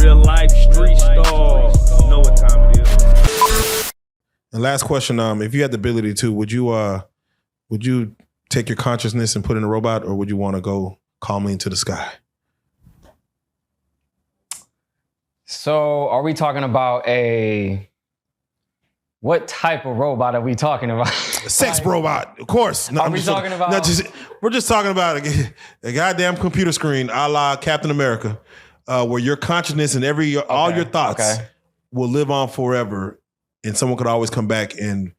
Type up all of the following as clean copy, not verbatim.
Real life street stars. You know what time it is. And last question, if you had the ability to, would you take your consciousness and put in a robot, or would you want to go calmly into the sky? So are we talking about what type of robot are we talking about? A sex robot, of course. No, Are we talking about? We're just talking about a goddamn computer screen, a la Captain America, where your consciousness and all your thoughts will live on forever, and someone could always come back and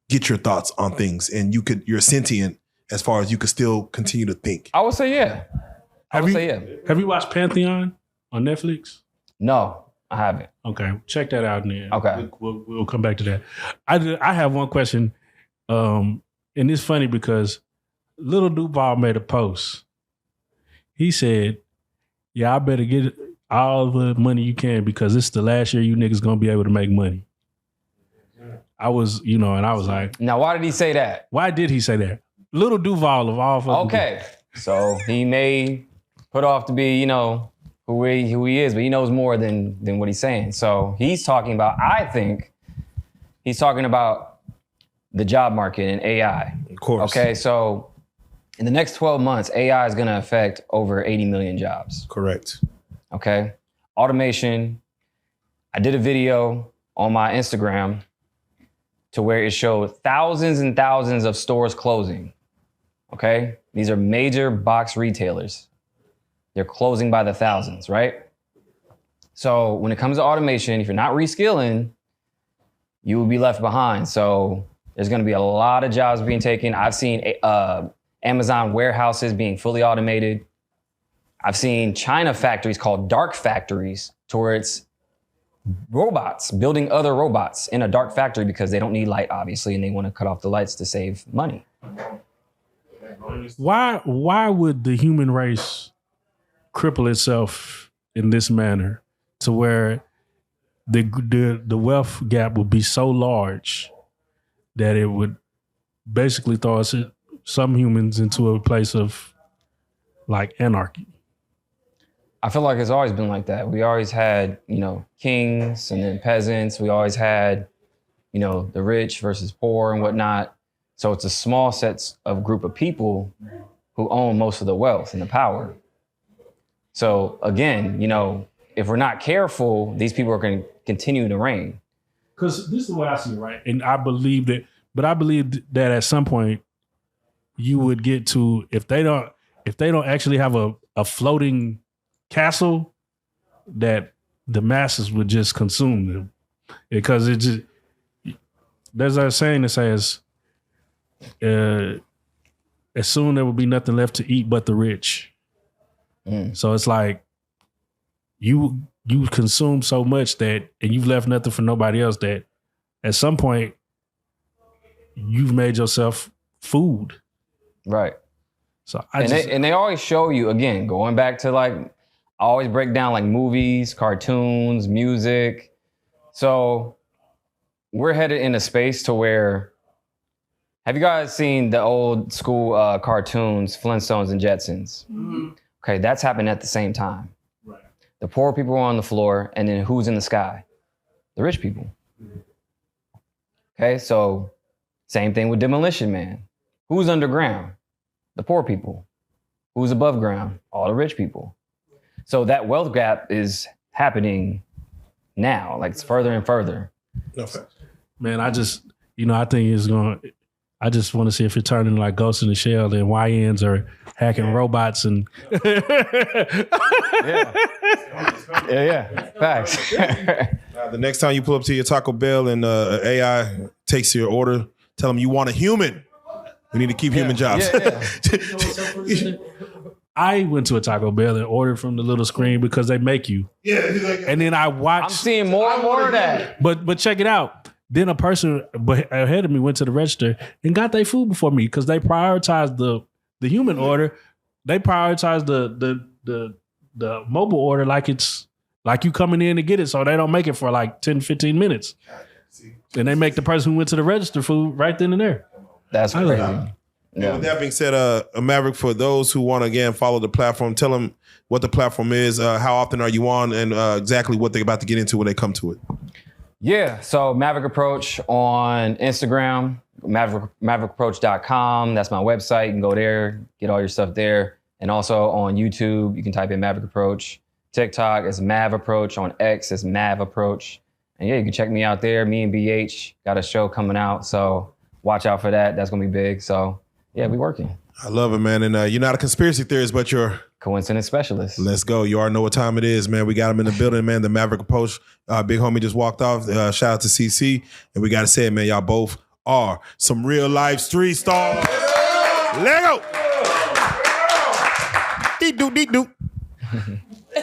get your thoughts on things, and you're sentient as far as you could still continue to think. I would say yeah. Have you watched Pantheon on Netflix? No, I haven't. Okay, check that out then. Okay. We'll come back to that. I have one question, and it's funny because Little Duval made a post. He said, yeah, I better get all the money you can because it's the last year you niggas gonna be able to make money. I was, and I was like... Now, why did he say that? Why did he say that? Little Duval of all fucking Okay, so he may put off to be, who he is, but he knows more than what he's saying. So he's talking about, I think, he's talking about the job market and AI. Of course. Okay, so in the next 12 months, AI is gonna affect over 80 million jobs. Correct. Okay, automation. I did a video on my Instagram to where it showed thousands and thousands of stores closing. Okay, these are major box retailers. They're closing by the thousands, right? So when it comes to automation, if you're not reskilling, you will be left behind. So there's gonna be a lot of jobs being taken. I've seen Amazon warehouses being fully automated. I've seen China factories called dark factories towards robots, building other robots in a dark factory because they don't need light, obviously, and they want to cut off the lights to save money. Why would the human race cripple itself in this manner to where the wealth gap would be so large that it would basically throw some humans into a place of like anarchy? I feel like it's always been like that. We always had, kings and then peasants. We always had, the rich versus poor and whatnot. So it's a small group of people who own most of the wealth and the power. So again, if we're not careful, these people are going to continue to reign. Because this is the way I see it, right? And I believe that at some point you would get to, if they don't actually have a floating castle, that the masses would just consume them. Because there's a saying that says, as soon there will be nothing left to eat but the rich. So it's like you consume so much and you've left nothing for nobody else, that at some point you've made yourself food. Right. So they always show you, again, going back to I always break down movies, cartoons, music. So we're headed in a space to where, have you guys seen the old school cartoons, Flintstones and Jetsons? Mm-hmm. Okay, that's happened at the same time. Right. The poor people are on the floor, and then who's in the sky? The rich people. Mm-hmm. Okay, so same thing with Demolition Man. Who's underground? The poor people. Who's above ground? All the rich people. So that wealth gap is happening now, it's further and further. No fact. Man, I just want to see if it turned into like Ghost in the Shell and YNs are hacking robots and yeah. Facts. The next time you pull up to your Taco Bell and AI takes your order, tell them you want a human. We need to keep human jobs. Yeah. I went to a Taco Bell and ordered from the little screen because they make you. Yeah. And then I watched. I'm seeing more and more of that. But check it out. Then a person ahead of me went to the register and got their food before me because they prioritized the human order. They prioritized the mobile order like it's like you coming in to get it, so they don't make it for 10, 15 minutes. And they make the person who went to the register food right then and there. That's crazy. Yeah. With that being said, Maverick, for those who want to again follow the platform, tell them what the platform is, how often are you on, and exactly what they're about to get into when they come to it. Yeah, so Maverick Approach on Instagram, maverickapproach.com. That's my website. You can go there, get all your stuff there. And also on YouTube, you can type in Maverick Approach. TikTok is Mav Approach. On X is Mav Approach. And yeah, you can check me out there. Me and BH got a show coming out, so watch out for that. That's gonna be big. So yeah, we working. I love it, man. And you're not a conspiracy theorist, but you're coincidence specialist. Let's go. You already know what time it is, man. We got him in the building, man. The Maverick Approach. Big homie just walked off. Shout out to CC. And we got to say it, man. Y'all both are some real life street stars. Let go. Deep doop, deep doop.